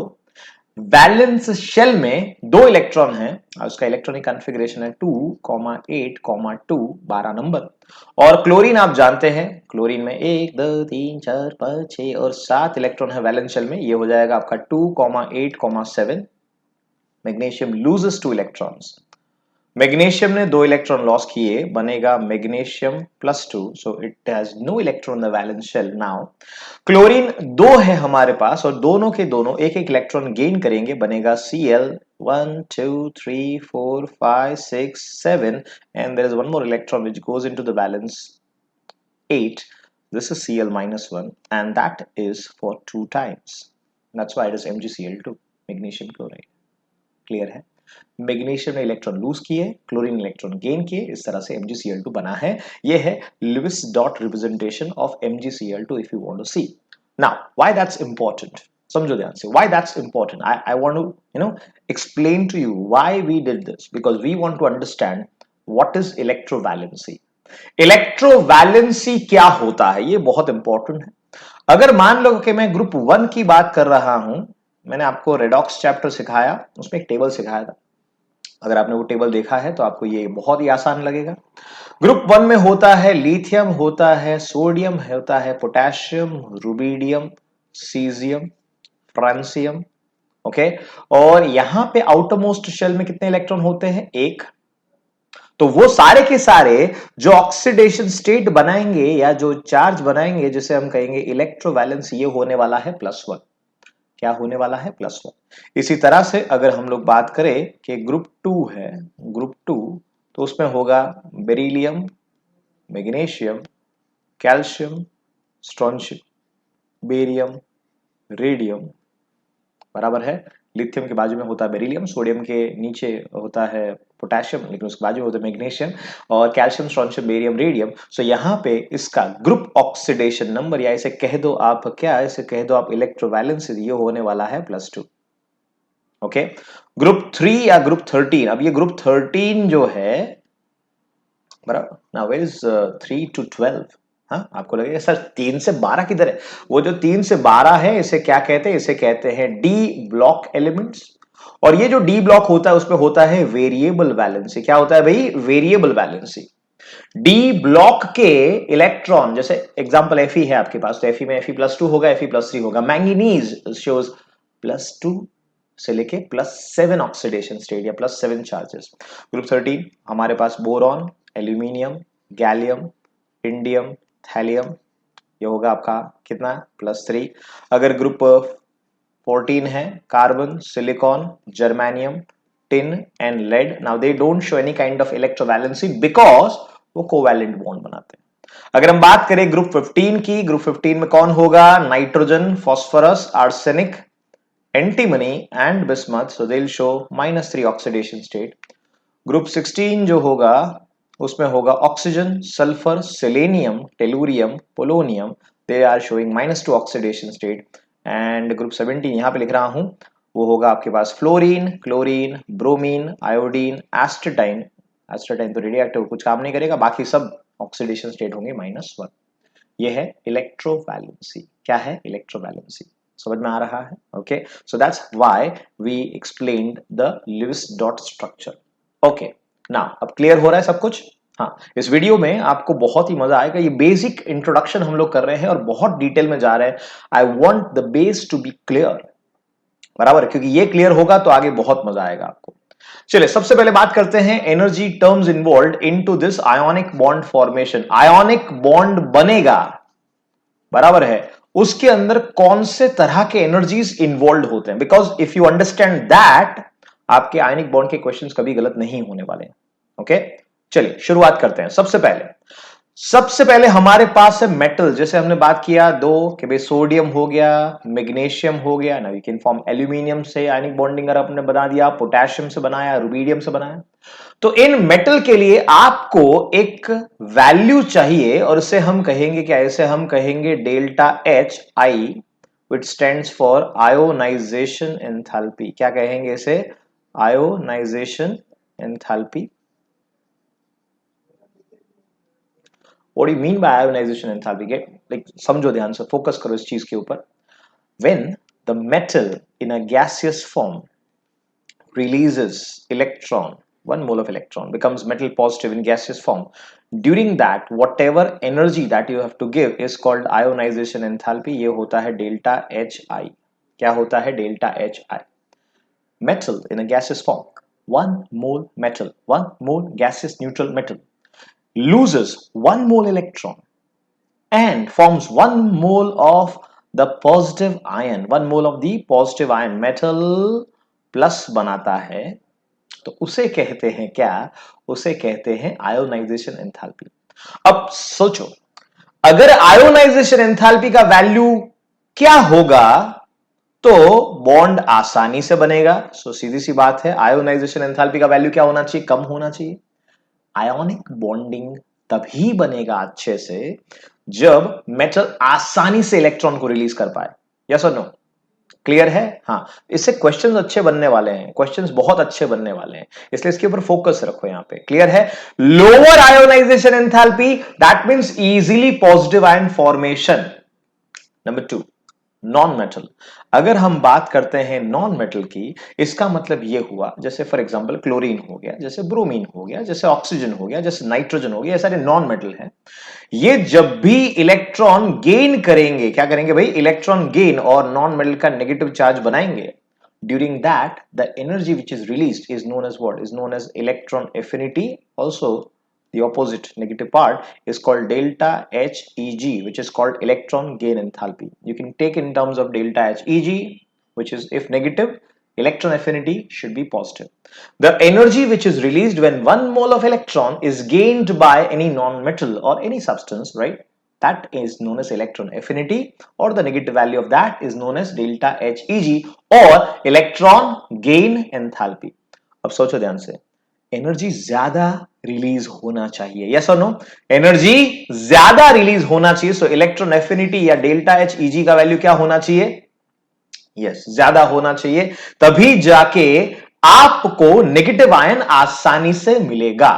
वैलेंस शेल में 2 इलेक्ट्रॉन हैं, उसका इलेक्ट्रॉनिक कॉन्फ़िगरेशन है 2,8,2, 12 नंबर। और क्लोरीन आप जानते हैं, क्लोरीन में 1 2 3 4 5 6 और 7 इलेक्ट्रॉन है वैलेंस शेल में, ये हो जाएगा आपका 2,8,7। Magnesium loses 2 electrons. मैग्नीशियम ने 2 इलेक्ट्रॉन लॉस किए, बनेगा magnesium, so it has no electron in the valence shell. Now chlorine 2 है हमारे पास और दोनों के दोनों एक एक इलेक्ट्रॉन गेन करेंगे, बनेगा Cl 1 2 3 4 5 6 7 and there is one more electron which goes into the valence 8. This is Cl-1 and that is for 2 times. That's why it is MgCl2, magnesium chloride. Clear है? मैग्नीशियम ने electron lose किए, chlorine electron gain किए, इस तरह से MgCl2 बना है। ये है Lewis dot representation of MgCl2 if you want to see. Now why that's important? समझो ध्यान से, why that's important. I want to explain to you why we did this, because we want to understand what is electrovalency. Electrovalency क्या होता है, ये बहुत important है। अगर मान लो कि मैं ग्रुप 1 की बात कर रहा हूं, मैंने आपको रेडॉक्स चैप्टर सिखाया, उसमें एक टेबल सिखाया था। अगर आपने वो टेबल देखा है तो आपको ये बहुत ही आसान लगेगा। ग्रुप 1 में होता है लिथियम, होता है सोडियम, होता है potassium, rubidium, caesium, francium. Okay, और यहां पे आउटरमोस्ट शेल में कितने इलेक्ट्रॉन होते हैं? 1। तो वो सारे के सारे जो ऑक्सीडेशन स्टेट बनाएंगे या जो चार्ज बनाएंगे, जिसे हम कहेंगे इलेक्ट्रोवैलेंस, ये होने वाला है +1। क्या होने वाला है? +1। इसी तरह से अगर हम लोग बात करें कि ग्रुप 2 है, ग्रुप 2, तो उसमें होगा beryllium, magnesium, calcium, strontium, barium, radium. बराबर है? लिथियम के बाजू में होता है बेरिलियम, सोडियम के नीचे होता है पोटेशियम, लेकिन उसके बाजू में होता है मैग्नीशियम, और कैल्शियम, स्ट्रोंशियम, बेरियम, रेडियम। सो यहां पे इसका ग्रुप ऑक्सीडेशन नंबर, या इसे कह दो आप क्या, इसे कह दो आप इलेक्ट्रोवैलेंस, ये होने वाला है +2। ओके, ग्रुप 3 या ग्रुप 13। अब ये ग्रुप 13 जो है, बराबर, नाउ वेयर इज 3 to 12? हाँ, आपको लगेगा सर 3 से 12 किधर है? वो जो 3 से 12 है, इसे क्या कहते हैं? इसे कहते हैं डी ब्लॉक एलिमेंट्स। और ये जो डी ब्लॉक होता है उसमें होता है वेरिएबल वैलेंसी। क्या होता है भाई? Variable valency. डी ब्लॉक के इलेक्ट्रॉन, जैसे एग्जांपल Fe है आपके पास, तो Fe में Fe+2 होगा, Fe+3 होगा। मैंगनीज शोज +2 से लेके +7 ऑक्सीडेशन स्टेट या +7 चार्जेस। ग्रुप 13 हमारे पास boron, aluminium, gallium, indium, thallium, ये होगा आपका कितना? +3। अगर ग्रुप 14 है, carbon, silicon, germanium, tin and lead. Now they don't show any kind of electrovalency because वो कोवैलेंट बॉन्ड बनाते हैं। अगर हम बात करें ग्रुप 15 की, ग्रुप 15 में कौन होगा? Nitrogen, phosphorus, arsenic, antimony and bismuth, so they'll show -3 oxidation state. Group 16 जो होगा उसमें होगा oxygen, sulphur, selenium, tellurium, polonium, they are showing -2 oxidation state. And group 17 यहां पे लिख रहा हूं, वो होगा आपके पास fluorine, chlorine, bromine, iodine, astatine. Astatine तो रेडियोएक्टिव, कुछ काम नहीं करेगा, बाकी सब ऑक्सीडेशन स्टेट होंगे -1। ये है इलेक्ट्रोवैलेंसी। क्या है? इलेक्ट्रोवैलेंसी। समझ में आ रहा है? Okay, so that's why we explained the Lewis dot structure. Okay, now अब क्लियर हो रहा है सब कुछ? हाँ, इस वीडियो में आपको बहुत ही मजा आएगा। ये बेसिक इंट्रोडक्शन हम लोग कर रहे हैं और बहुत डिटेल में जा रहे हैं। I want the base to be clear, बराबर, क्योंकि ये क्लियर होगा तो आगे बहुत मजा आएगा आपको। चलिए सबसे पहले बात करते हैं energy terms involve into this ionic bond formation. Ionic bond बनेगा, बराबर है, उसके अंदर कौन से तरह के एनर्जीज इन्वॉल्व होते हैं, because if you understand that, आपके आयनिक बॉन्ड के क्वेश्चंस कभी गलत नहीं होने वाले हैं। ओके, चलिए शुरुआत करते हैं। सबसे पहले हमारे पास है मेटल। जैसे हमने बात किया दो कि भाई सोडियम हो गया, मैग्नीशियम हो गया ना, वी कैन फॉर्म एल्यूमिनियम से आयनिक बॉन्डिंग अगर आपने बना दिया, पोटेशियम से बनाया, रुबीडियम से बनाया। तो इन मेटल के लिए आपको एक वैल्यू चाहिए और इसे हम कहेंगे क्या, इसे हम कहेंगे delta H I, which stands for ionisation enthalpy. क्या कहेंगे इसे? Ionisation enthalpy. What do you mean by ionization enthalpy? Get like समझो ध्यान से, फोकस करो इस चीज के ऊपर। When the metal in a gaseous form releases electron, 1 mole of electron becomes metal positive in gaseous form. During that, whatever energy that you have to give is called ionization enthalpy. ये होता है delta H I. क्या होता है? Delta H I. Metal in a gaseous form, 1 mole metal, 1 mole gaseous neutral metal loses 1 mole electron and forms 1 mole of the positive ion, 1 mole of the positive ion, metal plus बनाता है। तो उसे कहते हैं क्या? उसे कहते हैं आयोनाइजेशन एंथैल्पी। अब सोचो, अगर आयोनाइजेशन एंथैल्पी का वैल्यू क्या होगा तो बॉन्ड आसानी से बनेगा। सो सीधी सी बात है, आयोनाइजेशन एंथैल्पी का वैल्यू क्या होना चाहिए? कम होना चाहिए। आयोनिक बॉन्डिंग तभी बनेगा अच्छे से जब मेटल आसानी से इलेक्ट्रॉन को रिलीज कर पाए। यस और नो? क्लियर है? हाँ, इससे क्वेश्चंस अच्छे बनने वाले हैं, क्वेश्चंस बहुत अच्छे बनने वाले हैं, इसलिए इसके ऊपर फोकस रखो। यहां पे क्लियर है? Lower ionisation enthalpy, that means easily positive ion formation. Number 2, non metal. अगर हम बात करते हैं नॉन मेटल की, इसका मतलब यह हुआ, जैसे फॉर एग्जांपल क्लोरीन हो गया, जैसे ब्रोमीन हो गया, जैसे ऑक्सीजन हो गया, जैसे नाइट्रोजन हो गया, ये सारे नॉन मेटल हैं। ये जब भी इलेक्ट्रॉन गेन करेंगे, क्या करेंगे भाई? इलेक्ट्रॉन गेन और नॉन मेटल का नेगेटिव चार्ज बनाएंगे। During that, the energy which is released is known as what? Is known as electron affinity. Also, the opposite negative part is called delta HEG, which is called electron gain enthalpy. You can take in terms of delta HEG, which is if negative, electron affinity should be positive. The energy which is released when 1 mole of electron is gained by any non-metal or any substance, right? That is known as electron affinity, or the negative value of that is known as delta HEG or electron gain enthalpy. अब सोचो ध्यान से, energy ज्यादा release होना चाहिए, yes और no? Energy ज्यादा release होना चाहिए, सो इलेक्ट्रॉन एफिनिटी या डेल्टा HEG का वैल्यू क्या होना चाहिए? यस, ज्यादा होना चाहिए, तभी जाके आपको नेगेटिव आयन आसानी से मिलेगा।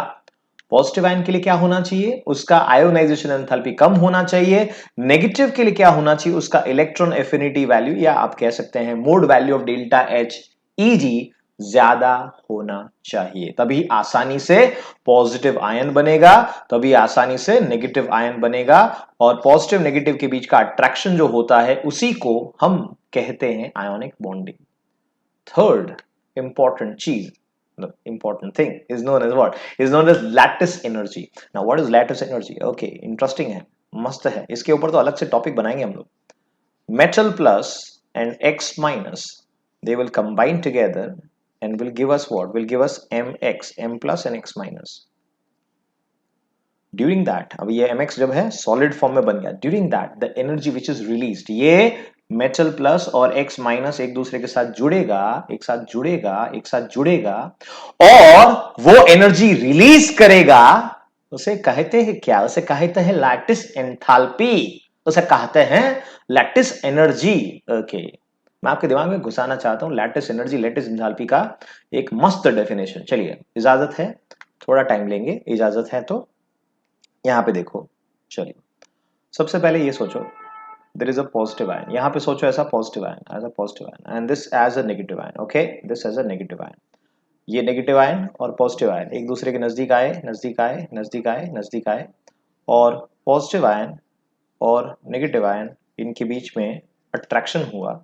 पॉजिटिव आयन के लिए क्या होना चाहिए? उसका आयोनाइजेशन एंथैल्पी कम होना चाहिए। नेगेटिव के लिए क्या होना चाहिए? उसका इलेक्ट्रॉन एफिनिटी वैल्यू या आप कह सकते हैं mode value of delta HEG ज्यादा होना चाहिए, तभी आसानी से पॉजिटिव आयन बनेगा, तभी आसानी से नेगेटिव आयन बनेगा। और पॉजिटिव नेगेटिव के बीच का अट्रैक्शन जो होता है उसी को हम कहते हैं ionic bonding. Third important cheese, the important thing is known as what? Is known as lattice energy. Now what is lattice energy? Okay, interesting है, मस्त है, इसके ऊपर तो अलग से टॉपिक बनाएंगे हम लोग। Metal plus and X minus, they will combine together and will give us what? Will give us MX, M plus and X minus. During that, अब ये MX जब है solid form में बन गया, during that the energy which is released, ये metal plus और x minus एक दूसरे के साथ जुड़ेगा, एक साथ जुड़ेगा, एक साथ जुड़ेगा और वो एनर्जी रिलीज करेगा। उसे कहते हैं क्या? उसे कहते हैं लैटिस एंथैल्पी, उसे कहते हैं लैटिस एनर्जी। ओके, मैं आपके दिमाग में घुसाना चाहता हूं लैटिस एनर्जी, लैटिस एंथैल्पी का एक मस्त डेफिनेशन। चलिए, इजाजत है, थोड़ा टाइम लेंगे, इजाजत है तो यहां पे देखो। चलिए, सबसे पहले ये सोचो, there is a positive ion. यहाँ पे सोचो ऐसा positive ion, as a positive ion, and this as a negative ion. Okay, this as a negative ion. ये नेगेटिव आयन और पॉजिटिव आयन एक दूसरे के नजदीक आए, नजदीक आए, नजदीक आए, नजदीक आए, और पॉजिटिव आयन और नेगेटिव आयन इनके बीच में अट्रैक्शन हुआ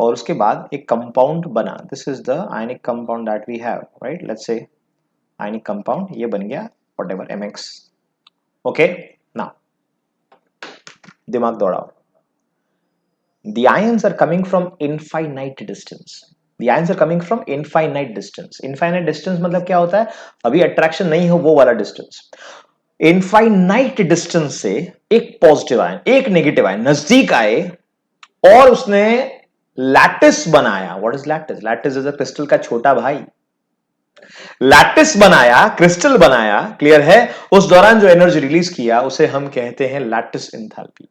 और उसके बाद एक कंपाउंड बना. This is the ionic compound that we have, right. Let's say ionic compound ये बन गया व्हाटएवर MX. ओके, नाउ दिमाग दौड़ाओ. The ions are coming from infinite distance. The ions are coming from infinite distance. Infinite distance मतलब क्या होता है? अभी attraction नहीं हो वो वाला डिस्टेंस. इनफाइनाइट डिस्टेंस से एक पॉजिटिव आयन, एक नेगेटिव आयन नजदीक आए और उसने लैटिस बनाया. What is lattice? Lattice is a crystal का छोटा भाई. लैटिस बनाया, क्रिस्टल बनाया, क्लियर है. उस दौरान जो एनर्जी रिलीज किया उसे हम कहते हैं लैटिस एंथैल्पी.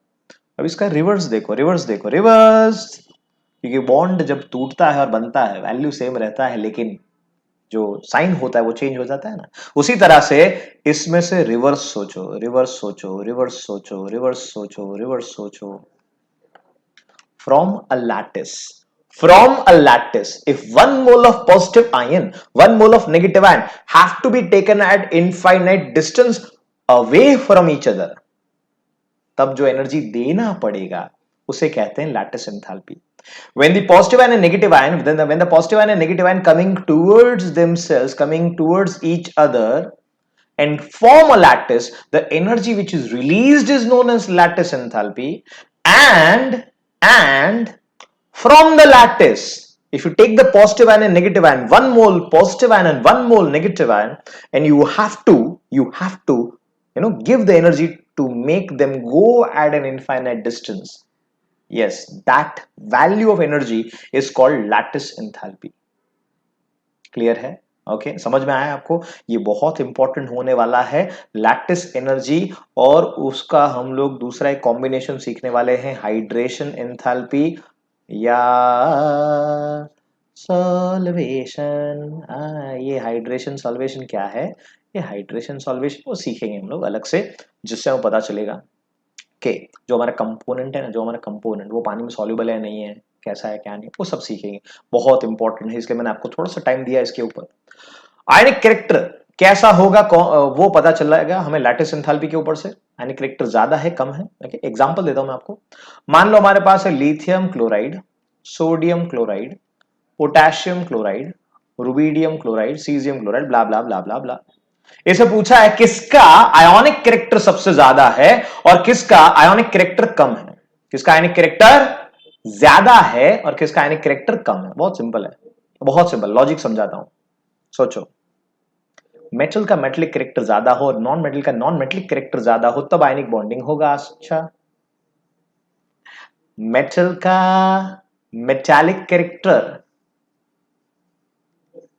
अब इसका रिवर्स देखो, रिवर्स देखो, रिवर्स. क्योंकि बॉन्ड जब टूटता है और बनता है वैल्यू सेम रहता है, लेकिन जो साइन होता है वो चेंज हो जाता है ना. उसी तरह से इसमें से रिवर्स सोचो, रिवर्स सोचो, रिवर्स सोचो, रिवर्स सोचो, रिवर्स सोचो. From a lattice, from a lattice, if 1 mole of positive ion, 1 mole of negative ion have to be taken at infinite distance away from each other, तब जो energy देना पड़ेगा उसे कहते हैं lattice enthalpy. When the positive ion and negative ion, when the positive ion and negative ion coming towards themselves, coming towards each other and form a lattice, the energy which is released is known as lattice enthalpy. And from the lattice, if you take the positive ion and negative ion, 1 mole positive ion and 1 mole negative ion, and you have to give the energy to make them go at an infinite distance. Yes, that value of energy is called lattice enthalpy. Clear है? Okay, समझ में आया आपको? ये बहुत important होने वाला है, लैटिस एनर्जी. और उसका हम लोग दूसरा एक कॉम्बिनेशन सीखने वाले हैं, हाइड्रेशन एंथैल्पी या सॉल्वेशन. ये हाइड्रेशन सॉल्वेशन क्या है? ये हाइड्रेशन सॉल्वेशन वो सीखेंगे हम लोग अलग से, जिससे हमें पता चलेगा कि जो हमारा कंपोनेंट है ना, जो हमारा कंपोनेंट वो पानी में सॉल्युबल है नहीं है, कैसा है क्या नहीं, वो सब सीखेंगे. बहुत इंपॉर्टेंट है, इसलिए मैंने आपको थोड़ा सा टाइम दिया इसके ऊपर. आयनिक कैरेक्टर कैसा होगा वो पता चल जाएगा हमें लैटिस एंथैल्पी के ऊपर से. आयनिक कैरेक्टर ज्यादा है कम है? ओके, एग्जांपल देता हूं मैं आपको. मान लो हमारे पास है lithium chloride, sodium chloride, potassium chloride, rubidium chloride, caesium chloride, blah blah blah blah blah. इसे पूछा है किसका आयोनिक कैरेक्टर सबसे ज्यादा है और किसका आयोनिक कैरेक्टर कम है. किसका आयोनिक कैरेक्टर ज्यादा है और किसका आयोनिक कैरेक्टर कम है. बहुत सिंपल है, बहुत सिंपल लॉजिक समझाता हूं. सोचो, मेटल का मेटलिक कैरेक्टर ज्यादा हो और नॉन मेटल का नॉन मेटलिक कैरेक्टर ज्यादा हो तब आयनिक बॉन्डिंग होगा. अच्छा, मेटल का मेटालिक कैरेक्टर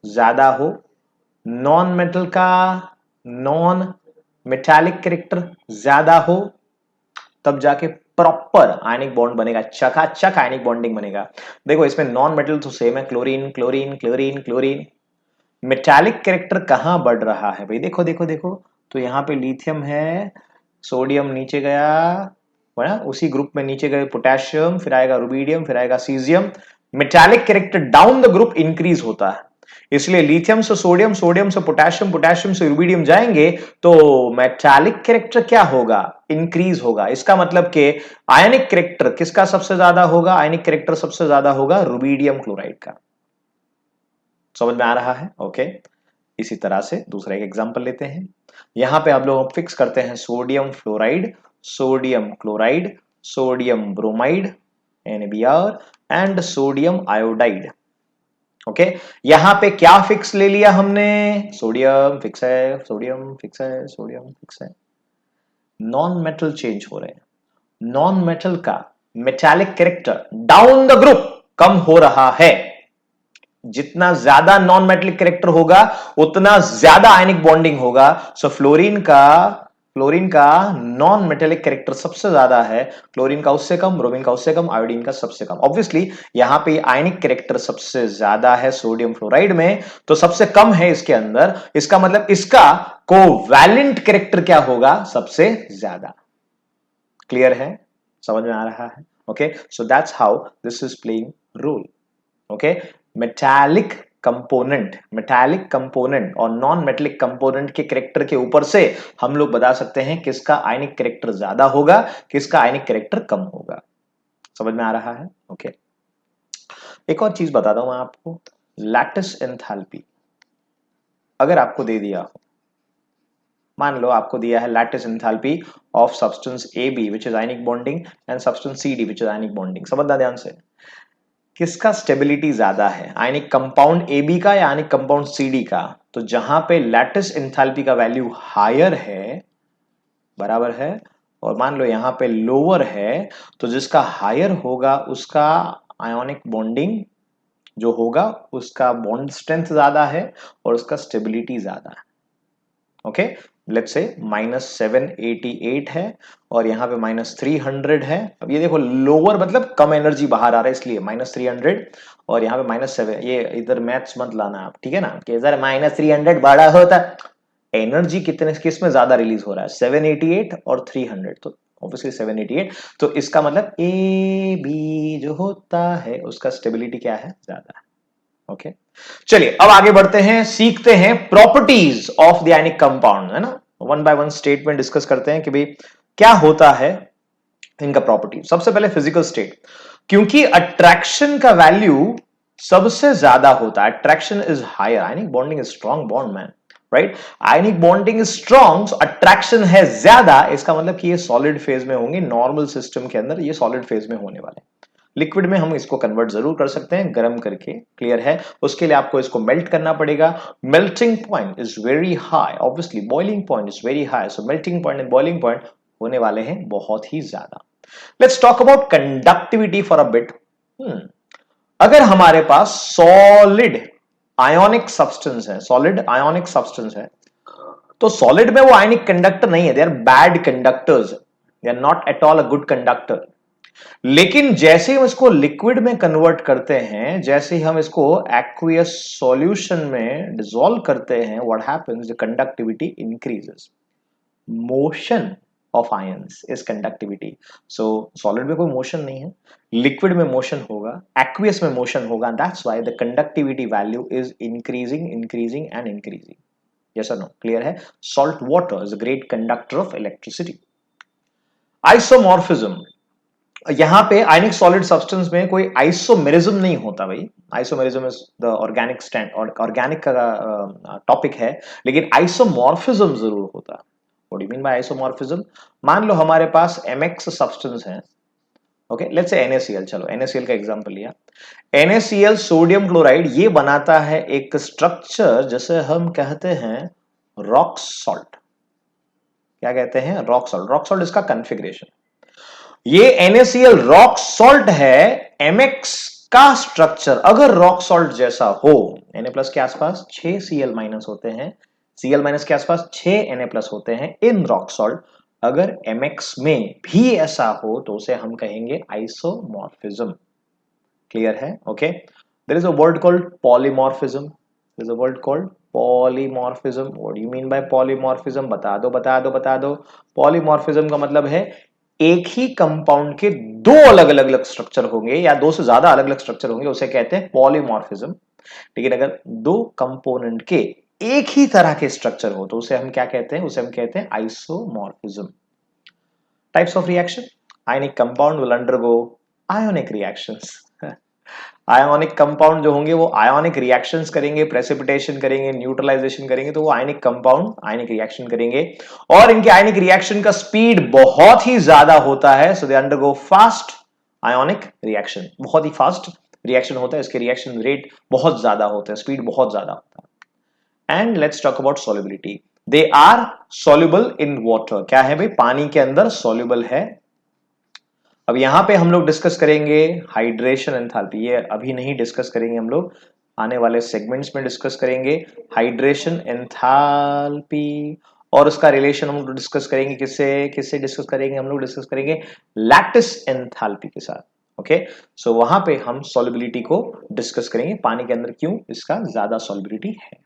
ज्यादा हो, नॉन मेटल का नॉन मेटालिक कैरेक्टर ज्यादा हो, तब जाके प्रॉपर आयनिक बॉन्ड बनेगा, चकाचक आयनिक बॉन्डिंग बनेगा. देखो इसमें नॉन मेटल तो सेम है, chlorine chlorine chlorine chlorine. Metallic character कहां बढ़ रहा है भाई? देखो देखो देखो, तो यहां पे लिथियम है, सोडियम नीचे गया, उसी ग्रुप में नीचे गए पोटेशियम, फिर आएगा रुबिडियम, फिर आएगा caesium. Metallic character down the group increase होता है, इसलिए लिथियम से सोडियम, सोडियम से पोटेशियम, पोटेशियम से रुबिडियम जाएंगे तो मेटालिक कैरेक्टर क्या होगा? इंक्रीज होगा. इसका मतलब कि आयनिक कैरेक्टर किसका सबसे ज्यादा होगा? आयनिक कैरेक्टर सबसे ज्यादा होगा रुबिडियम क्लोराइड का. समझ में आ रहा है? ओके, इसी तरह से दूसरा एक एग्जांपल लेते हैं. यहां पे आप लोग फिक्स करते हैं sodium fluoride, sodium chloride, sodium bromide NaBr and sodium iodide. Okay, यहां पे क्या फिक्स ले लिया हमने? सोडियम फिक्स है, सोडियम फिक्स है, सोडियम फिक्स है. नॉन मेटल चेंज हो रहे हैं, नॉन मेटल का metallic character down the group कम हो रहा है. जितना ज्यादा नॉन मेटलिक कैरेक्टर होगा उतना ज्यादा आयनिक बॉन्डिंग होगा. सो फ्लोरीन का नॉन मेटेलिक कैरेक्टर सबसे ज्यादा है, क्लोरीन का उससे कम, ब्रोमीन का उससे कम, आयोडीन का सबसे कम. ऑब्वियसली यहां पे आयनिक कैरेक्टर सबसे ज्यादा है सोडियम फ्लोराइड में, तो सबसे कम है इसके अंदर. इसका मतलब इसका कोवैलेंट कैरेक्टर क्या होगा? सबसे ज्यादा. क्लियर है? समझ में आ रहा है? Okay, so that's how this is playing role. Okay, metallic component और नॉन मेटेलिक कंपोनेंट के कैरेक्टर के ऊपर से हम लोग बता सकते हैं किसका आयनिक कैरेक्टर ज्यादा होगा, किसका आयनिक कैरेक्टर कम होगा। समझ में आ रहा है? ओके, एक और चीज बता दूं मैं आपको, लैटिस एंथैल्पी अगर आपको दे दिया हो, मान लो आपको दिया है lattice enthalpy of substance A B which is ionic bonding and substance C D which is ionic bonding. समझना ध्यान से, किसका स्टेबिलिटी ज्यादा है, आयनिक कंपाउंड ए बी का या आयनिक कंपाउंड सी डी का? तो जहां पे लैटिस एंथैल्पी का वैल्यू हायर है, बराबर है, और मान लो यहां पे लोअर है, तो जिसका हायर होगा उसका आयोनिक बॉन्डिंग जो होगा, उसका बॉन्ड स्ट्रेंथ ज्यादा है और उसका स्टेबिलिटी ज्यादा है। ओके, लेट्स से -788 है और यहाँ पे -300 है। अब ये देखो लोअर मतलब कम एनर्जी बाहर आ रहा है, इसलिए -300 और यहाँ पे -7। ये इधर मैथ्स मत लाना आप, ठीक है ना, कि इधर -300 बड़ा होता, एनर्जी कितने किस में ज्यादा रिलीज हो रहा है, 788 और 300, तो ऑब्वियसली 788। तो इसका मतलब ए बी जो होता है उसका स्टेबिलिटी क्या है, ज्यादा है। ओके, चलिए अब आगे बढ़ते हैं, सीखते हैं properties of the ionic compound, है ना, one by one statement discuss करते हैं कि भाई क्या होता है इनका प्रॉपर्टी। सबसे पहले फिजिकल स्टेट, क्योंकि अट्रैक्शन का वैल्यू सबसे ज्यादा होता है, attraction is higher, ionic bonding is strong bond man, right, ionic bonding is strong, attraction है ज्यादा, इसका मतलब कि ये सॉलिड फेज में होंगे, नॉर्मल सिस्टम के अंदर ये सॉलिड फेज में होने वाले। लिक्विड में हम इसको कन्वर्ट जरूर कर सकते हैं गर्म करके, क्लियर है, उसके लिए आपको इसको मेल्ट करना पड़ेगा। Melting point is very high, obviously boiling point is very high, so melting point and boiling point होने वाले हैं बहुत ही ज्यादा। Let's talk about conductivity for a bit. अगर हमारे पास सॉलिड आयोनिक सब्सटेंस है, सॉलिड आयोनिक सब्सटेंस है, तो सॉलिड में वो आयनिक कंडक्टर नहीं है, they are bad conductors, they are not at all a good conductor. लेकिन जैसे हम इसको लिक्विड में कन्वर्ट करते हैं, जैसे ही हम इसको एक्वियस सॉल्यूशन में डिसॉल्व करते हैं, what happens, the conductivity increases, motion of ions is conductivity. So solid में कोई मोशन नहीं है, लिक्विड में मोशन होगा, एक्वियस में मोशन होगा, that's why the conductivity value is increasing increasing and increasing. Yes और नो, क्लियर है? Salt water is a great conductor of electricity. Isomorphism, यहां पे आयनिक सॉलिड सब्सटेंस में कोई आइसोमेरिज्म नहीं होता भाई, isomerism is the organic stand और ऑर्गेनिक का टॉपिक है, लेकिन आइसोमॉर्फिज्म जरूर होता है। What do you mean bye isomorphism? मान लो हमारे पास MX सब्सटेंस है, ओके, लेट्स से NaCl, चलो NaCl का एग्जांपल लिया, NaCl सोडियम क्लोराइड, ये बनाता है एक स्ट्रक्चर जिसे हम कहते हैं रॉक सॉल्ट। क्या कहते हैं? Rock salt. रॉक सॉल्ट इसका कॉन्फ़िगरेशन, ये NaCl रॉक सॉल्ट है, MX का स्ट्रक्चर अगर रॉक सॉल्ट जैसा हो, Na+ के आसपास 6 Cl- होते हैं, Cl- के आसपास 6 Na+ होते हैं इन रॉक सॉल्ट, अगर MX में भी ऐसा हो तो उसे हम कहेंगे आइसोमॉर्फिज्म। क्लियर है? Okay, there is a word called polymorphism, there is a word called polymorphism. What do you mean by polymorphism? बता दो बता दो बता दो। पॉलीमॉर्फिज्म का मतलब है एक ही कंपाउंड के दो अलग अलग स्ट्रक्चर होंगे या दो से ज्यादा अलग अलग स्ट्रक्चर होंगे, उसे कहते हैं पॉलीमॉर्फिज्म। लेकिन अगर दो कंपोनेंट के एक ही तरह के स्ट्रक्चर हो तो उसे हम क्या कहते हैं? उसे हम कहते हैं isomorphism. Types of reaction, ionic compound will undergo ionic reactions. Ionic compound जो होंगे वो आयोनिक रिएक्शंस करेंगे, प्रेसिपिटेशन करेंगे, न्यूट्रलाइजेशन करेंगे, तो वो आयनिक कंपाउंड आयनिक रिएक्शन करेंगे और इनके आयनिक रिएक्शन का स्पीड बहुत ही ज्यादा होता है, so they undergo fast ionic reaction. बहुत ही फास्ट रिएक्शन होता है, इसके रिएक्शन रेट बहुत ज्यादा होते हैं, स्पीड बहुत ज्यादा होता है। And let's talk about solubility, they are soluble in water. क्या है भाई? पानी के अंदर सॉल्युबल है। अब यहां पे हम लोग डिस्कस करेंगे हाइड्रेशन एंथैल्पी, ये अभी नहीं डिस्कस करेंगे, हम लोग आने वाले सेगमेंट्स में डिस्कस करेंगे हाइड्रेशन एंथैल्पी और उसका रिलेशन हम लोग डिस्कस करेंगे, किससे किससे डिस्कस करेंगे? हम लोग डिस्कस करेंगे लैटिस एंथैल्पी के साथ। ओके, सो वहां पे हम सॉल्युबिलिटी को डिस्कस करेंगे, पानी के अंदर क्यों इसका ज्यादा सॉल्युबिलिटी है।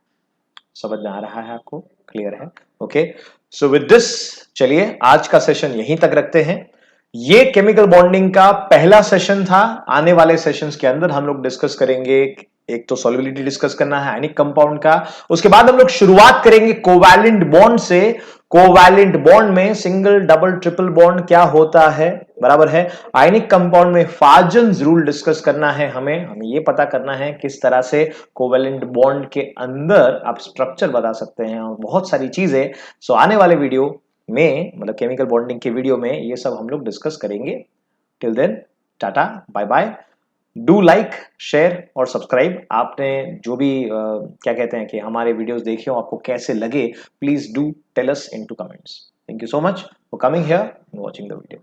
समझ में आ रहा है आपको? क्लियर है? ओके, सो विद दिस चलिए आज का सेशन यहीं तक रखते हैं। ये केमिकल बॉन्डिंग का पहला सेशन था। आने वाले सेशंस के अंदर हम लोग डिस्कस करेंगे, एक तो सॉल्युबिलिटी डिस्कस करना है आयनिक कंपाउंड का, उसके बाद हम लोग शुरुआत करेंगे कोवैलेंट बॉन्ड से। कोवैलेंट बॉन्ड में सिंगल डबल ट्रिपल बॉन्ड क्या होता है, बराबर है। आयनिक कंपाउंड में फाजन्स रूल डिस्कस करना है, हमें ये पता करना है किस तरह से कोवैलेंट बॉन्ड के अंदर आप स्ट्रक्चर बता सकते हैं और बहुत सारी चीजें। सो आने वाले वीडियो में, मतलब केमिकल बॉन्डिंग के वीडियो में, ये सब हम लोग डिस्कस करेंगे। Till then, tata, bye bye. Do like, share और सब्सक्राइब। आपने जो भी क्या कहते हैं कि हमारे वीडियोस देखे हो, आपको कैसे लगे, please do tell us into comments. Thank you so much for coming here and watching the video.